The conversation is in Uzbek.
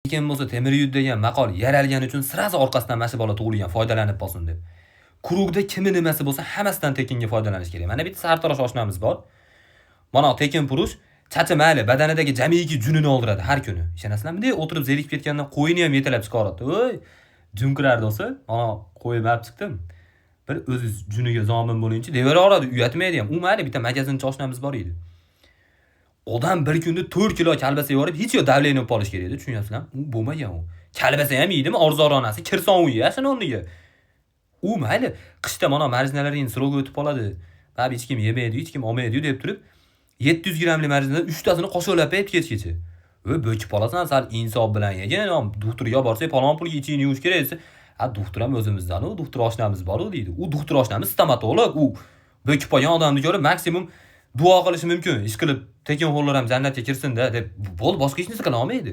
Lekin bo'lsa temir yud degan maqol yaralgani uchun sirazi orqasidan mana shu bola tug'ilgan, foydalanib qolsin deb. Kurugda kimi nimasi bo'lsa, hammasidan tekinga foydalanish kerak. Mana bitta sartarosh oshnamiz bor. Mana tekin purush chacha mayli badanidagi jamiki junini oldiradi har kuni. Ishonasizlarmi? Bunday o'tirib zerikib ketgandan qo'yini ham yetalab chiqaradi. Voy, jun kirardi o'sa. Mana qo'yib olib chiqdim. Bir o'zi juniga zomin bo'lguncha devaveradi, uyatmaydi ham. U mayli bitta magazinchi oshnamiz bor edi. Odam bir kunda 4 kilo kalbasa yorib, hech yo davleniya olib olish kerak edi, tushunyapsizlarmi? U bo'lmagan u. Kalbasa ham yeydimi, orzoronasi, kirson u yashin o'rniga. U mayli qishda mana marjinalaring srog o'tib qoladi. Tabi hech kim yemaydi, hech kim olmaydi deb turib 700 gramli marjindan 3 tasini qoshoqlab yeb kechgacha. Bo'kib qolasan, sal insof bilan yegin, doktorga borsak palon pulga ichingni yuvish kerak desa, doktor ham o'zimizdan, u doktor oshnamiz bor u deydi. U doktor oshnamiz stomatolog, u bo'kib qolgan odamni ko'rib maksimum duo qilishi mumkin. Ish qilib tekin xo'llar ham jannatga kirsin-da deb, bo'l boshqa hech narsa qila olmaydi.